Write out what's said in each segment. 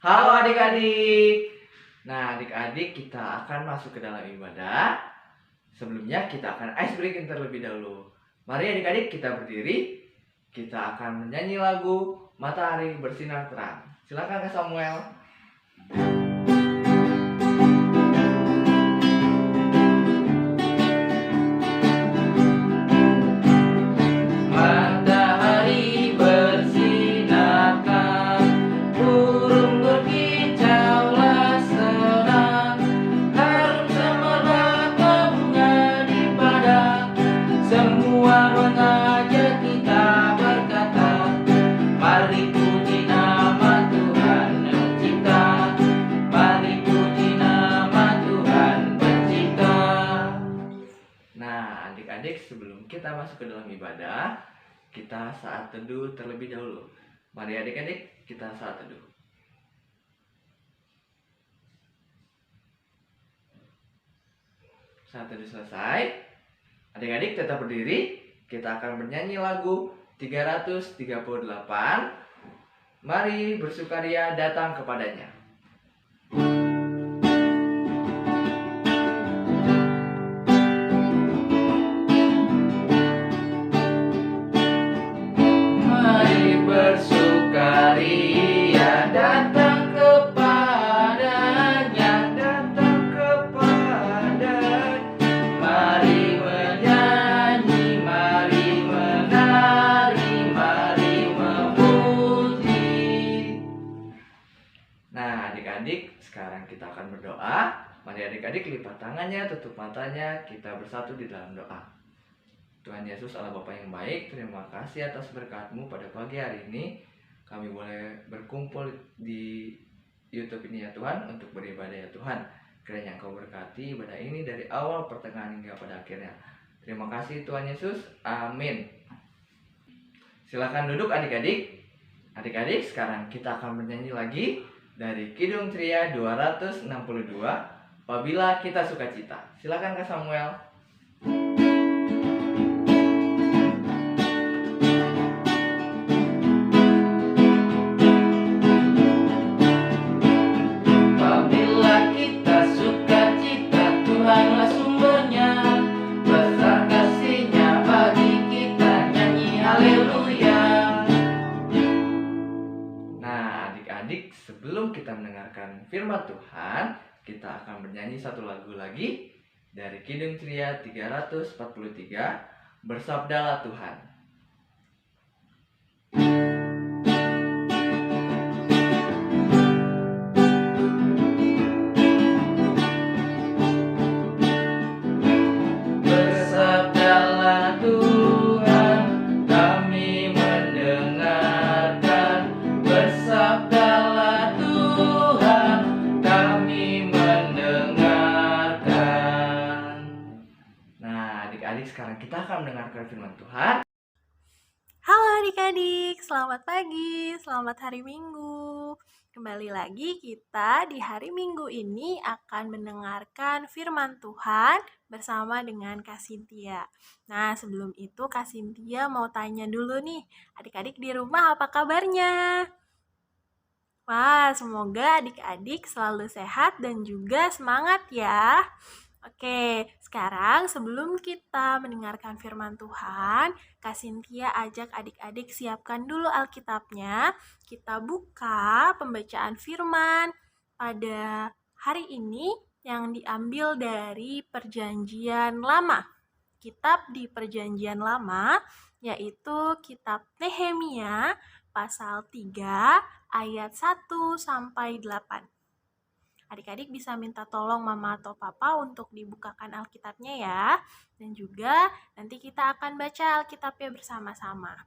Halo adik-adik. Nah, adik-adik kita akan masuk ke dalam ibadah. Sebelumnya kita akan ice breaking terlebih dahulu. Mari adik-adik kita berdiri. Kita akan menyanyi lagu Matahari Bersinar Terang. Silakan Kak Samuel. Matahari bersinar terang, burung berkicaulah senang, harum semerbak bunga di padang, semua mengajak kita berkata, mari puji nama Tuhan pencipta, mari puji nama Tuhan pencipta. Nah, adik-adik, sebelum kita masuk ke dalam ibadah, kita saat teduh terlebih dahulu. Mari adik-adik, kita saat teduh. Saat teduh selesai, adik-adik tetap berdiri. Kita akan bernyanyi lagu 338. Mari bersukaria datang kepadanya. Mari bersukaria datang kepadanya, datang kepadanya. Mari menyanyi, mari menari, mari memuji. Nah, adik-adik, sekarang kita akan berdoa. Mari adik-adik lipat tangannya, tutup matanya, kita bersatu di dalam doa. Tuhan Yesus Allah Bapa yang baik, terima kasih atas berkat-Mu pada pagi hari ini. Kami boleh berkumpul di YouTube ini ya Tuhan, untuk beribadah ya Tuhan. Kiranya Engkau berkati ibadah ini dari awal, pertengahan hingga pada akhirnya. Terima kasih Tuhan Yesus, amin. Silakan duduk adik-adik. Adik-adik, sekarang kita akan bernyanyi lagi dari Kidung Tria 262, Apabila Kita Sukacita. Silakan Kak Samuel. Apabila kita sukacita, Tuhanlah sumbernya, besar kasih-Nya bagi kita, nyanyi haleluya. Nah, adik-adik, sebelum kita mendengarkan firman Tuhan, kita akan bernyanyi satu lagu lagi dari Kidung Tria 343, Bersabdalah Tuhan. Bersabdalah Tuhan, kami mendengarkan. Bersabdalah Tuhan, kami mendengarkan. Nah, adik-adik, sekarang kita akan mendengarkan firman Tuhan. Halo adik-adik, selamat pagi, selamat hari Minggu. Kembali lagi kita di hari Minggu ini akan mendengarkan firman Tuhan bersama dengan Kak Cynthia. Nah, sebelum itu Kak Cynthia mau tanya dulu nih, adik-adik di rumah apa kabarnya? Wah, semoga adik-adik selalu sehat dan juga semangat ya. Oke, sekarang sebelum kita mendengarkan firman Tuhan, Kak Cynthia ajak adik-adik siapkan dulu Alkitabnya. Kita buka pembacaan firman pada hari ini yang diambil dari Perjanjian Lama. Kitab di Perjanjian Lama yaitu kitab Nehemia pasal 3 ayat 1 sampai 8. Adik-adik bisa minta tolong mama atau papa untuk dibukakan Alkitabnya ya. Dan juga nanti kita akan baca Alkitabnya bersama-sama.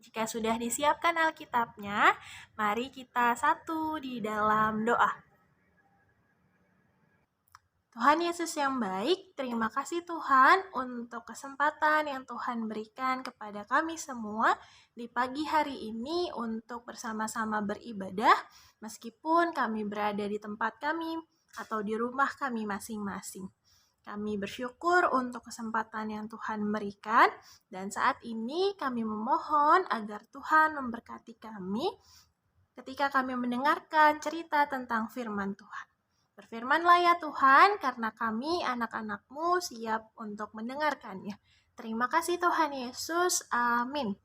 Jika sudah disiapkan Alkitabnya, mari kita satu di dalam doa. Tuhan Yesus yang baik, terima kasih Tuhan untuk kesempatan yang Tuhan berikan kepada kami semua di pagi hari ini untuk bersama-sama beribadah, meskipun kami berada di tempat kami atau di rumah kami masing-masing. Kami bersyukur untuk kesempatan yang Tuhan berikan, dan saat ini kami memohon agar Tuhan memberkati kami ketika kami mendengarkan cerita tentang firman Tuhan. Berfirmanlah ya Tuhan, karena kami anak-anak-Mu siap untuk mendengarkannya. Terima kasih Tuhan Yesus, amin.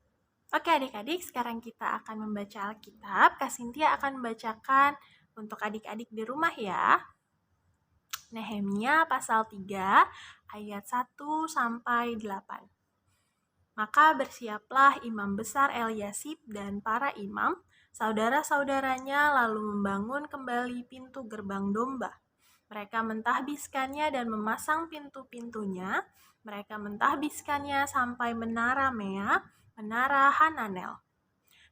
Oke adik-adik, sekarang kita akan membaca Alkitab. Kak Cynthia akan membacakan untuk adik-adik di rumah ya. Nehemia pasal 3 ayat 1 sampai 8. Maka bersiaplah imam besar Eliasib dan para imam, saudara-saudaranya lalu membangun kembali pintu gerbang domba. Mereka mentahbiskannya dan memasang pintu-pintunya. Mereka mentahbiskannya sampai menara Mea, menara Hananel.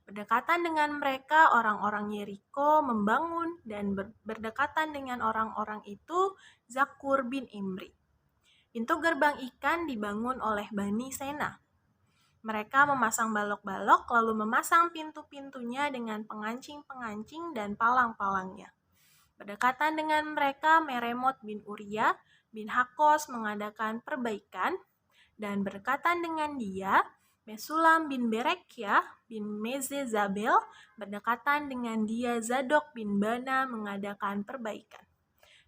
Berdekatan dengan mereka, orang-orang Yeriko membangun, dan berdekatan dengan orang-orang itu Zakur bin Imri. Pintu gerbang ikan dibangun oleh Bani Sena. Mereka memasang balok-balok, lalu memasang pintu-pintunya dengan pengancing-pengancing dan palang-palangnya. Berdekatan dengan mereka, Meremot bin Uria bin Hakos mengadakan perbaikan, dan berdekatan dengan dia, Mesulam bin Berekia bin Mezezabel, berdekatan dengan dia Zadok bin Bana mengadakan perbaikan.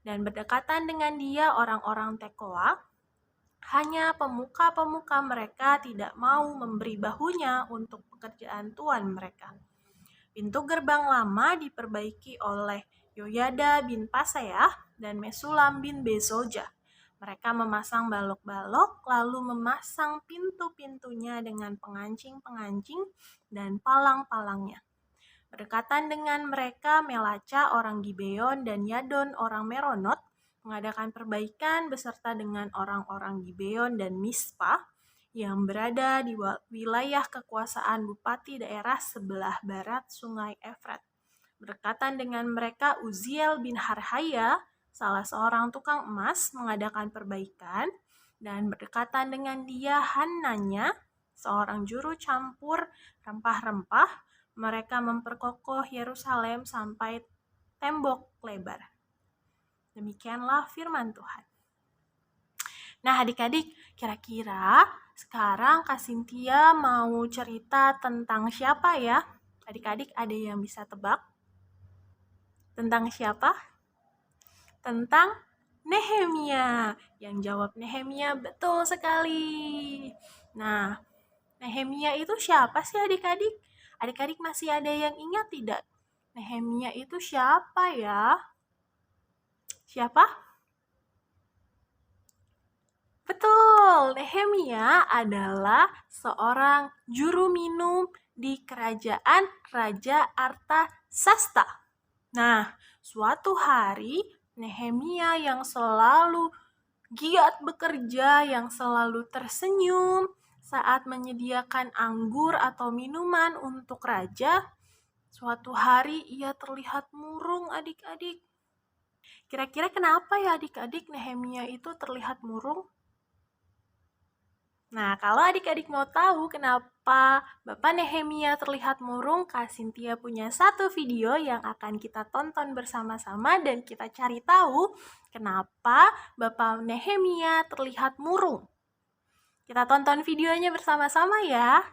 Dan berdekatan dengan dia orang-orang Tekoa, hanya pemuka-pemuka mereka tidak mau memberi bahunya untuk pekerjaan tuan mereka. Pintu gerbang lama diperbaiki oleh Yoyada bin Paseah dan Mesulam bin Bezoja. Mereka memasang balok-balok, lalu memasang pintu-pintunya dengan pengancing-pengancing dan palang-palangnya. Berdekatan dengan mereka, Melaca orang Gibeon dan Yadon orang Meronot mengadakan perbaikan beserta dengan orang-orang Gibeon dan Mispa yang berada di wilayah kekuasaan bupati daerah sebelah barat sungai Efrat. Berdekatan dengan mereka, Uziel bin Harhaya, salah seorang tukang emas, mengadakan perbaikan, dan berdekatan dengan dia Hananya, seorang juru campur rempah-rempah. Mereka memperkokoh Yerusalem sampai tembok lebar. Demikianlah firman Tuhan. Nah adik-adik, kira-kira sekarang Kak Cynthia mau cerita tentang siapa ya? Adik-adik ada yang bisa tebak? Tentang siapa? Tentang Nehemia. Yang jawab Nehemia, betul sekali. Nah, Nehemia itu siapa sih adik-adik? Adik-adik masih ada yang ingat tidak? Nehemia itu siapa ya? Siapa? Betul, Nehemia adalah seorang juru minum di kerajaan Raja Artasasta. Nah, suatu hari Nehemia yang selalu giat bekerja, yang selalu tersenyum saat menyediakan anggur atau minuman untuk raja, suatu hari ia terlihat murung adik-adik. Kira-kira kenapa ya adik-adik Nehemia itu terlihat murung? Nah, kalau adik-adik mau tahu kenapa Bapak Nehemia terlihat murung, Kak Cynthia punya satu video yang akan kita tonton bersama-sama dan kita cari tahu kenapa Bapak Nehemia terlihat murung. Kita tonton videonya bersama-sama ya.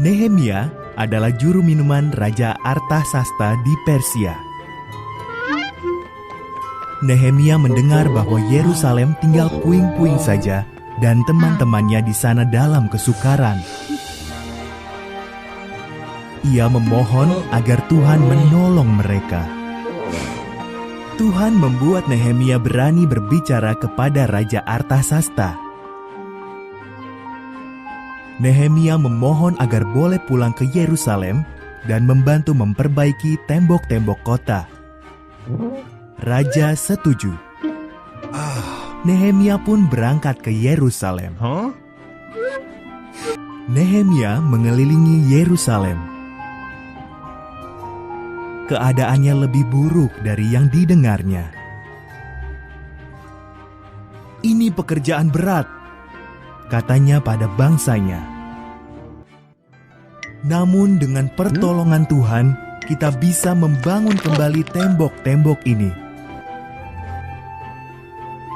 Nehemia adalah juru minuman Raja Artasasta di Persia. Nehemia mendengar bahwa Yerusalem tinggal puing-puing saja dan teman-temannya di sana dalam kesukaran. Ia memohon agar Tuhan menolong mereka. Tuhan membuat Nehemia berani berbicara kepada Raja Artasasta. Nehemia memohon agar boleh pulang ke Yerusalem dan membantu memperbaiki tembok-tembok kota. Raja setuju. Nehemia pun berangkat ke Yerusalem. Nehemia mengelilingi Yerusalem. Keadaannya lebih buruk dari yang didengarnya. Ini pekerjaan berat, katanya pada bangsanya. Namun dengan pertolongan Tuhan, kita bisa membangun kembali tembok-tembok ini.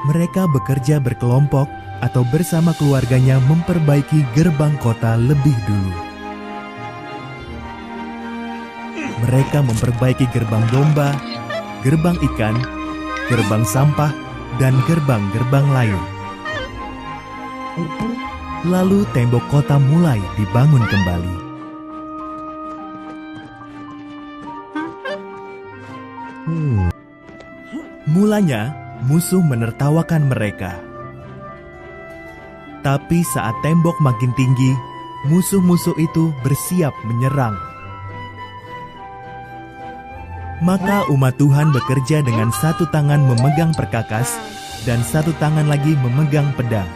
Mereka bekerja berkelompok atau bersama keluarganya memperbaiki gerbang kota lebih dulu. Mereka memperbaiki gerbang domba, gerbang ikan, gerbang sampah, dan gerbang-gerbang lain. Lalu tembok kota mulai dibangun kembali. Mulanya, musuh menertawakan mereka. Tapi saat tembok makin tinggi, musuh-musuh itu bersiap menyerang. Maka umat Tuhan bekerja dengan satu tangan memegang perkakas dan satu tangan lagi memegang pedang.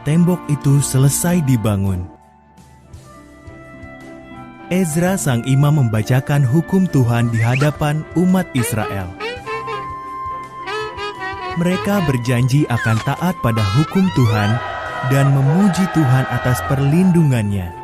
Tembok itu selesai dibangun. Ezra sang imam membacakan hukum Tuhan di hadapan umat Israel. Mereka berjanji akan taat pada hukum Tuhan dan memuji Tuhan atas perlindungannya.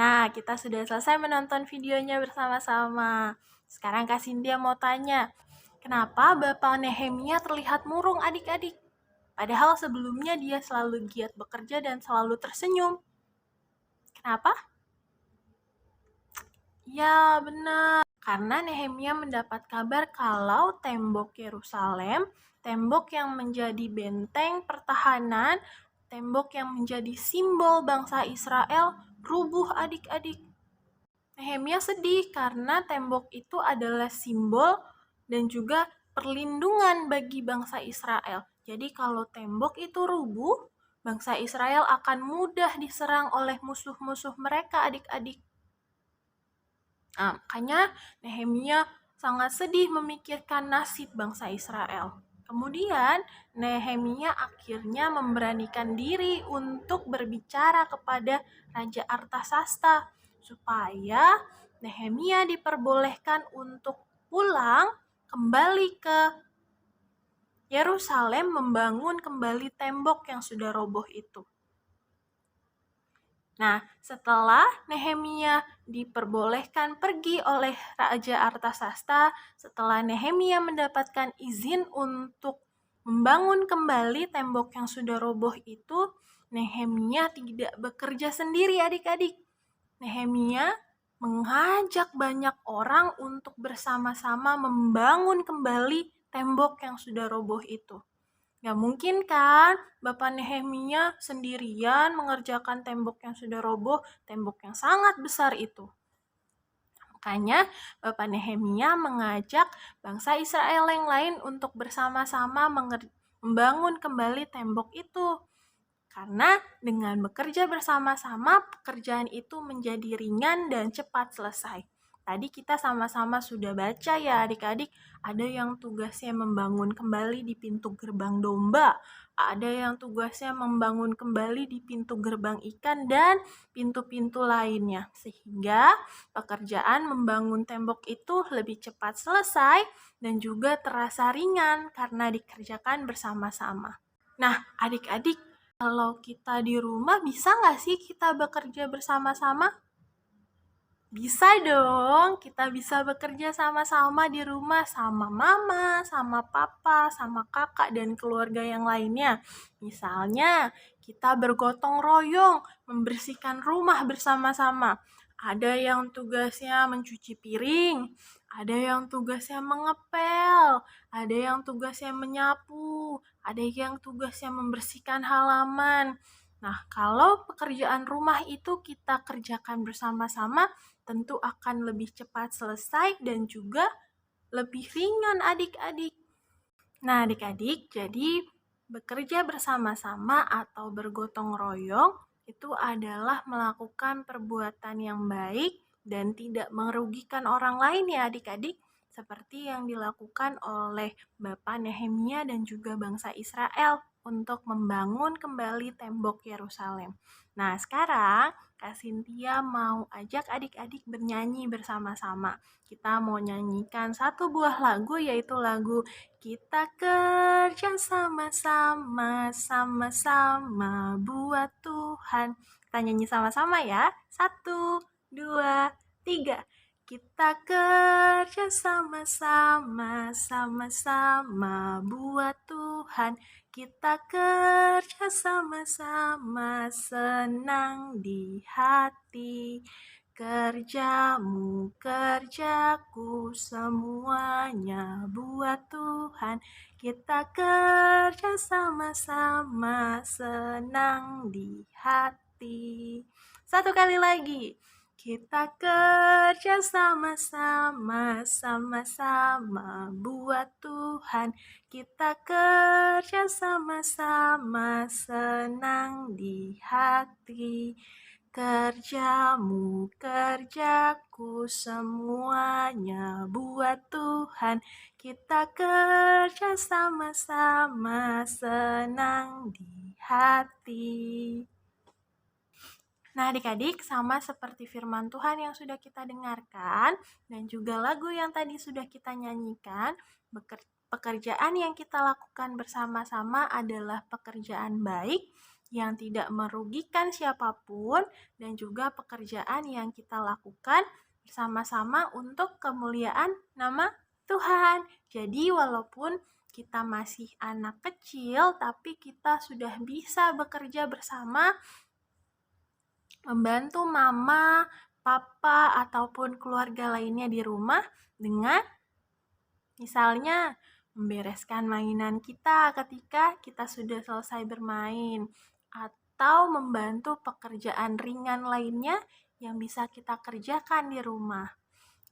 Nah, kita sudah selesai menonton videonya bersama-sama. Sekarang Kak Cynthia mau tanya, kenapa Bapak Nehemia terlihat murung adik-adik? Padahal sebelumnya dia selalu giat bekerja dan selalu tersenyum. Kenapa? Ya, benar. Karena Nehemia mendapat kabar kalau tembok Yerusalem, tembok yang menjadi benteng pertahanan, tembok yang menjadi simbol bangsa Israel, rubuh adik-adik. Nehemia sedih karena tembok itu adalah simbol dan juga perlindungan bagi bangsa Israel. Jadi kalau tembok itu rubuh, bangsa Israel akan mudah diserang oleh musuh-musuh mereka adik-adik. Nah, makanya Nehemia sangat sedih memikirkan nasib bangsa Israel. Kemudian Nehemia akhirnya memberanikan diri untuk berbicara kepada Raja Artasasta supaya Nehemia diperbolehkan untuk pulang kembali ke Yerusalem membangun kembali tembok yang sudah roboh itu. Nah, setelah Nehemia diperbolehkan pergi oleh Raja Artasasta, setelah Nehemia mendapatkan izin untuk membangun kembali tembok yang sudah roboh itu, Nehemia tidak bekerja sendiri adik-adik. Nehemia mengajak banyak orang untuk bersama-sama membangun kembali tembok yang sudah roboh itu. Gak mungkin kan Bapak Nehemia sendirian mengerjakan tembok yang sudah roboh, tembok yang sangat besar itu. Makanya Bapak Nehemia mengajak bangsa Israel yang lain untuk bersama-sama membangun kembali tembok itu. Karena dengan bekerja bersama-sama, pekerjaan itu menjadi ringan dan cepat selesai. Tadi kita sama-sama sudah baca ya adik-adik, ada yang tugasnya membangun kembali di pintu gerbang domba, ada yang tugasnya membangun kembali di pintu gerbang ikan dan pintu-pintu lainnya. Sehingga pekerjaan membangun tembok itu lebih cepat selesai dan juga terasa ringan karena dikerjakan bersama-sama. Nah adik-adik, kalau kita di rumah bisa nggak sih kita bekerja bersama-sama? Bisa dong, kita bisa bekerja sama-sama di rumah sama mama, sama papa, sama kakak, dan keluarga yang lainnya. Misalnya, kita bergotong royong membersihkan rumah bersama-sama. Ada yang tugasnya mencuci piring, ada yang tugasnya mengepel, ada yang tugasnya menyapu, ada yang tugasnya membersihkan halaman. Nah, kalau pekerjaan rumah itu kita kerjakan bersama-sama, tentu akan lebih cepat selesai dan juga lebih ringan adik-adik. Nah adik-adik, jadi bekerja bersama-sama atau bergotong royong itu adalah melakukan perbuatan yang baik dan tidak merugikan orang lain ya adik-adik. seperti yang dilakukan oleh Bapak Nehemia dan juga bangsa Israel untuk membangun kembali tembok Yerusalem. Nah, sekarang Kak Cynthia mau ajak adik-adik bernyanyi bersama-sama. Kita mau nyanyikan satu buah lagu, yaitu lagu Kita Kerja Sama-sama, Sama-sama Buat Tuhan. Kita nyanyi sama-sama ya. 1, 2, 3. Kita kerja sama-sama, sama-sama buat Tuhan. Kita kerja sama-sama, senang di hati. Kerjamu, kerjaku, semuanya buat Tuhan. Kita kerja sama-sama, senang di hati. Satu kali lagi. Kita kerja sama-sama, sama-sama buat Tuhan. Kita kerja sama-sama, senang di hati. Kerjamu, kerjaku, semuanya buat Tuhan. Kita kerja sama-sama, senang di hati. Nah, adik-adik, sama seperti firman Tuhan yang sudah kita dengarkan dan juga lagu yang tadi sudah kita nyanyikan, pekerjaan yang kita lakukan bersama-sama adalah pekerjaan baik yang tidak merugikan siapapun dan juga pekerjaan yang kita lakukan bersama-sama untuk kemuliaan nama Tuhan. Jadi, walaupun kita masih anak kecil, tapi kita sudah bisa bekerja bersama, membantu mama, papa, ataupun keluarga lainnya di rumah dengan misalnya membereskan mainan kita ketika kita sudah selesai bermain, atau membantu pekerjaan ringan lainnya yang bisa kita kerjakan di rumah.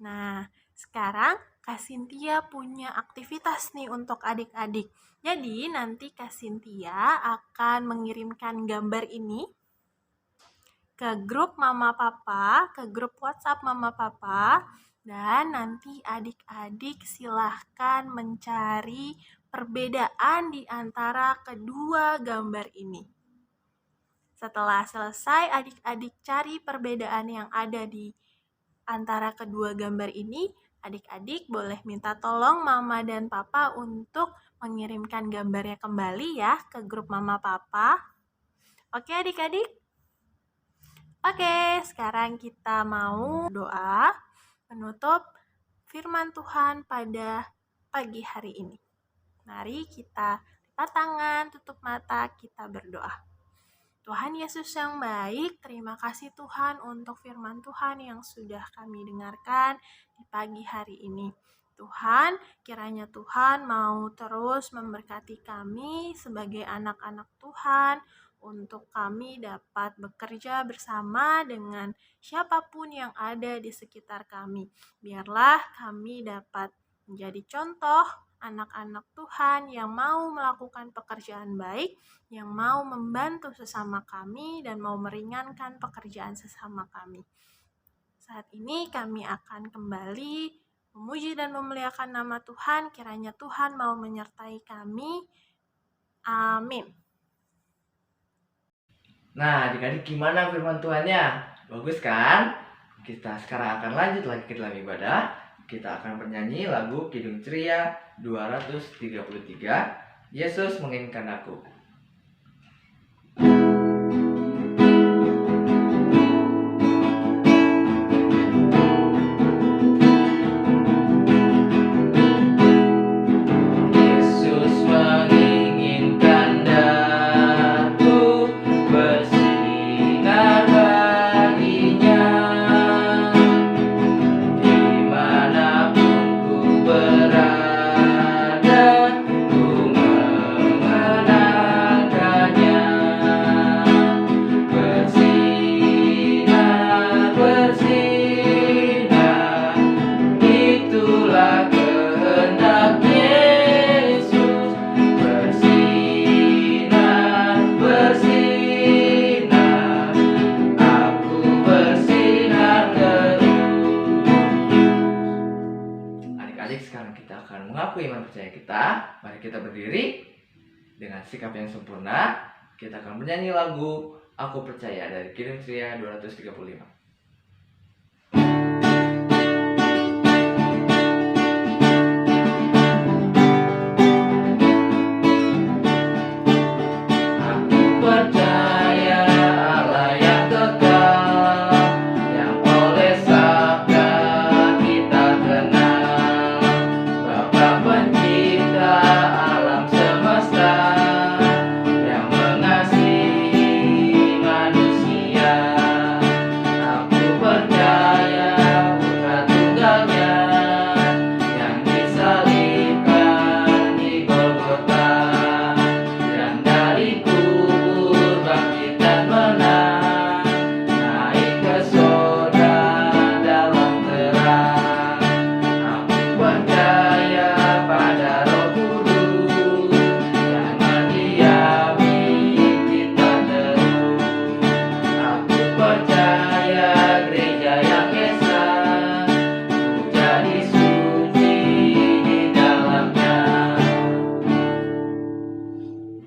Nah, sekarang Kak Cynthia punya aktivitas nih untuk adik-adik. Jadi nanti Kak Cynthia akan mengirimkan gambar ini ke grup Mama Papa, ke grup WhatsApp Mama Papa, dan nanti adik-adik silahkan mencari perbedaan di antara kedua gambar ini. Setelah selesai adik-adik cari perbedaan yang ada di antara kedua gambar ini, adik-adik boleh minta tolong Mama dan Papa untuk mengirimkan gambarnya kembali ya ke grup Mama Papa. Oke adik-adik? Oke, sekarang kita mau doa menutup firman Tuhan pada pagi hari ini. Mari kita lipat tangan, tutup mata, kita berdoa. Tuhan Yesus yang baik, terima kasih Tuhan untuk firman Tuhan yang sudah kami dengarkan di pagi hari ini. Tuhan, kiranya Tuhan mau terus memberkati kami sebagai anak-anak Tuhan, untuk kami dapat bekerja bersama dengan siapapun yang ada di sekitar kami. Biarlah kami dapat menjadi contoh anak-anak Tuhan yang mau melakukan pekerjaan baik, yang mau membantu sesama kami dan mau meringankan pekerjaan sesama kami. Saat ini kami akan kembali memuji dan memuliakan nama Tuhan. Kiranya Tuhan mau menyertai kami. Amin. Nah, adik-adik gimana firman Tuhannya? Bagus kan? Kita sekarang akan lanjut lagi ke dalam ibadah. Kita akan bernyanyi lagu Kidung Ceria 233, Yesus Menginginkan Aku. Berada, ku mengenal mari kita berdiri dengan sikap yang sempurna. Kita akan bernyanyi lagu Aku Percaya dari Kidung Tria 235.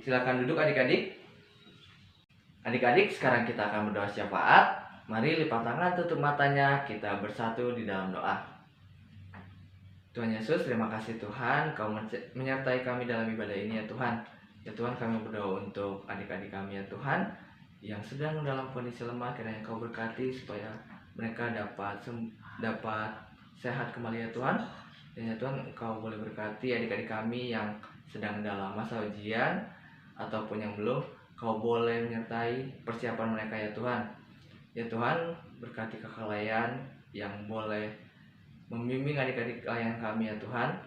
Silakan duduk adik-adik. Adik-adik, sekarang kita akan berdoa syafaat. Mari lipat tangan, tutup matanya, kita bersatu di dalam doa. Tuhan Yesus, terima kasih Tuhan, Kau menyertai kami dalam ibadah ini ya Tuhan. Ya Tuhan, kami berdoa untuk adik-adik kami ya Tuhan, yang sedang dalam kondisi lemah, kiranya Kau berkati supaya mereka dapat sehat kembali ya Tuhan. Dan ya Tuhan, Kau boleh berkati adik-adik kami yang sedang dalam masa ujian, ataupun yang belum, Kau boleh menyertai persiapan mereka ya Tuhan. Ya Tuhan, berkati kakak Layan yang boleh membimbing adik-adik Layan kami ya Tuhan.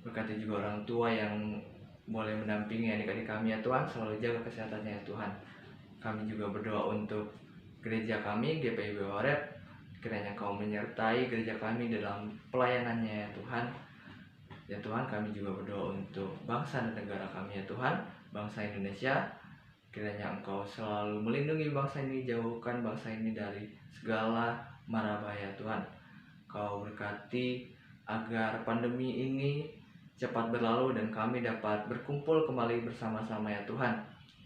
Berkati juga orang tua yang boleh mendampingi adik-adik kami ya Tuhan. Selalu jaga kesehatannya ya Tuhan. Kami juga berdoa untuk gereja kami, GPIB Warep. Kiranya Kau menyertai gereja kami dalam pelayanannya ya Tuhan. Ya Tuhan, kami juga berdoa untuk bangsa dan negara kami ya Tuhan, bangsa Indonesia. Kiranya Engkau selalu melindungi bangsa ini, jauhkan bangsa ini dari segala mara bahaya Tuhan. Kau berkati agar pandemi ini cepat berlalu dan kami dapat berkumpul kembali bersama-sama ya Tuhan.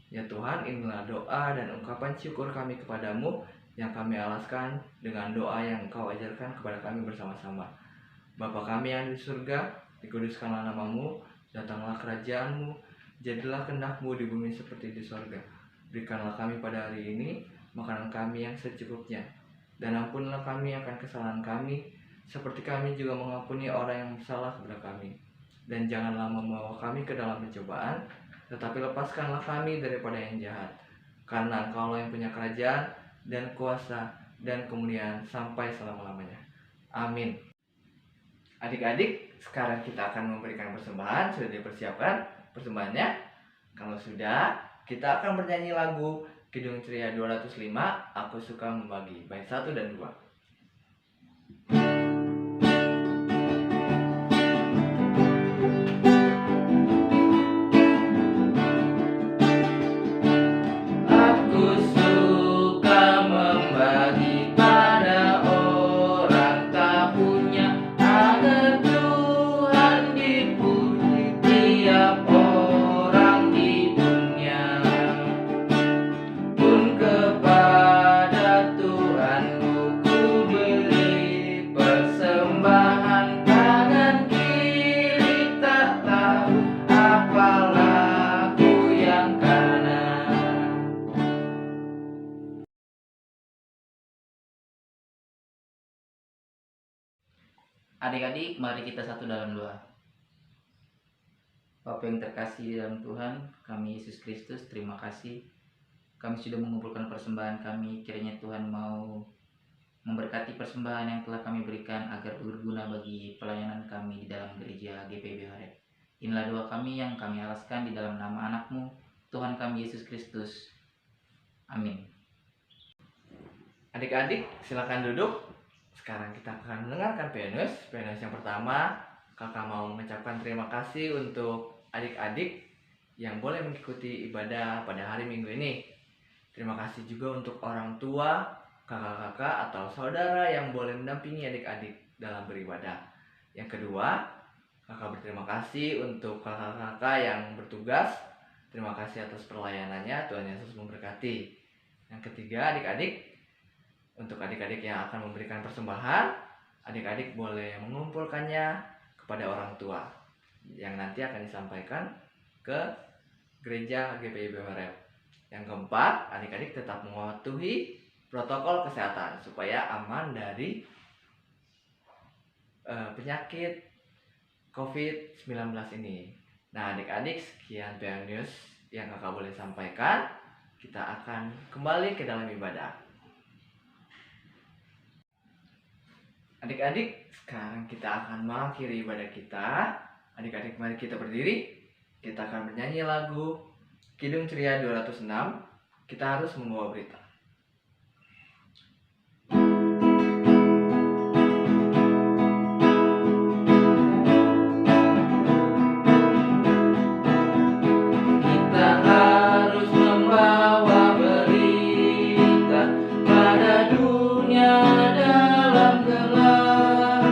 Ya Tuhan, inilah doa dan ungkapan syukur kami kepadamu yang kami alaskan dengan doa yang Engkau ajarkan kepada kami bersama-sama. Bapa kami yang di surga, dikuduskanlah namamu, datanglah kerajaan-Mu, jadilah kehendak-Mu di bumi seperti di sorga. Berikanlah kami pada hari ini makanan kami yang secukupnya, dan ampunilah kami akan kesalahan kami, seperti kami juga mengampuni orang yang bersalah kepada kami. Dan janganlah membawa kami ke dalam pencobaan, tetapi lepaskanlah kami daripada yang jahat. Karena Engkau yang punya kerajaan dan kuasa dan kemuliaan sampai selama-lamanya. Amin. Adik-adik, sekarang kita akan memberikan persembahan. Sudah dipersiapkan persembahannya? Kalau sudah, kita akan bernyanyi lagu Kidung Tria 205, Aku Suka Membagi, bait 1 dan 2. Adik-adik, mari kita satu dalam doa. Bapa yang terkasih dalam Tuhan, kami Yesus Kristus, terima kasih. Kami sudah mengumpulkan persembahan kami, kiranya Tuhan mau memberkati persembahan yang telah kami berikan agar berguna bagi pelayanan kami di dalam gereja GPIB Warep. Inilah doa kami yang kami alaskan di dalam nama anak-Mu, Tuhan kami Yesus Kristus. Amin. Adik-adik, silakan duduk. Sekarang kita akan mendengarkan PNS yang pertama. Kakak mau mengucapkan terima kasih untuk adik-adik yang boleh mengikuti ibadah pada hari Minggu ini. Terima kasih juga untuk orang tua, kakak-kakak atau saudara yang boleh mendampingi adik-adik dalam beribadah. Yang kedua, Kakak berterima kasih untuk kakak-kakak yang bertugas. Terima kasih atas pelayanannya. Tuhan Yesus memberkati. Yang ketiga, adik-adik, untuk adik-adik yang akan memberikan persembahan, adik-adik boleh mengumpulkannya kepada orang tua yang nanti akan disampaikan ke gereja GPI BMRF. Yang keempat, adik-adik tetap mematuhi protokol kesehatan supaya aman dari penyakit COVID-19 ini. Nah, adik-adik, sekian PM News yang kakak boleh sampaikan. Kita akan kembali ke dalam ibadah. Adik-adik, sekarang kita akan mengakhiri ibadah kita. Adik-adik, mari kita berdiri. Kita akan bernyanyi lagu Kidung Ceria 206. Kita harus membawa berita. Kita harus membawa berita pada dunia dalam gelap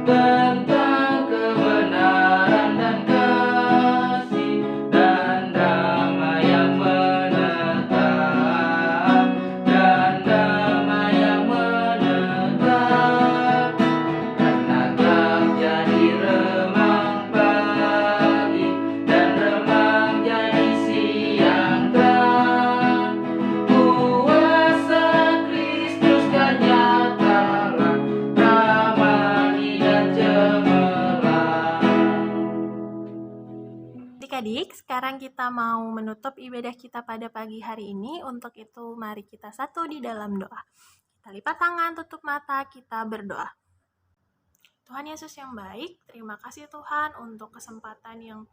tentang kebenaran dan kasih dan damai yang menetap, dan damai yang menetap. Karena gelap jadi remang pagi dan remang jadi siang terang, kuasa Kristus kan nyatalah, ramai dan cemerlang. Adik-adik, sekarang kita mau menutup ibadah kita pada pagi hari ini. Untuk itu, mari kita satu di dalam doa. Kita lipat tangan, tutup mata, kita berdoa. Tuhan Yesus yang baik, terima kasih Tuhan untuk kesempatan yang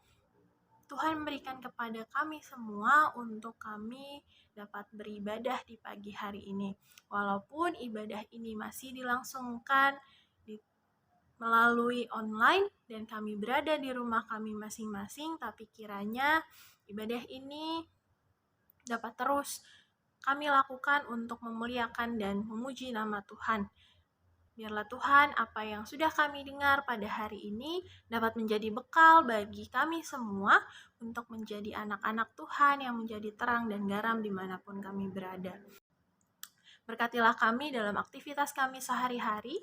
Tuhan berikan kepada kami semua untuk kami dapat beribadah di pagi hari ini. Walaupun ibadah ini masih dilangsungkan melalui online dan kami berada di rumah kami masing-masing, tapi kiranya ibadah ini dapat terus kami lakukan untuk memuliakan dan memuji nama Tuhan. Biarlah Tuhan, apa yang sudah kami dengar pada hari ini dapat menjadi bekal bagi kami semua untuk menjadi anak-anak Tuhan yang menjadi terang dan garam dimanapun kami berada. Berkatilah kami dalam aktivitas kami sehari-hari,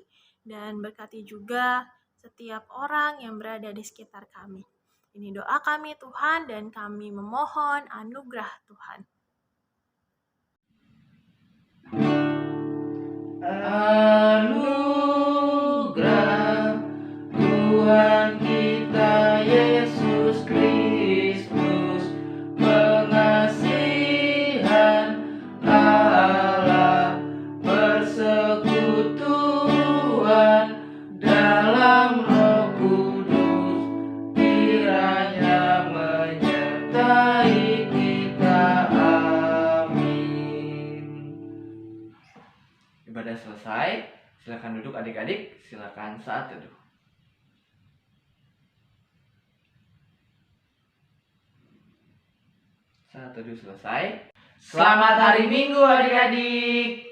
dan berkati juga setiap orang yang berada di sekitar kami. Ini doa kami Tuhan, dan kami memohon anugerah Tuhan. Anugerah Tuhan kita Yesus Kristus, pengasihan Allah, persekutuan dalam Roh Kudus, kiranya menyertai kita. Amin. Ibadah selesai. Silakan duduk adik-adik. Silakan saat teduh. Saat teduh selesai. Selamat hari Minggu adik-adik.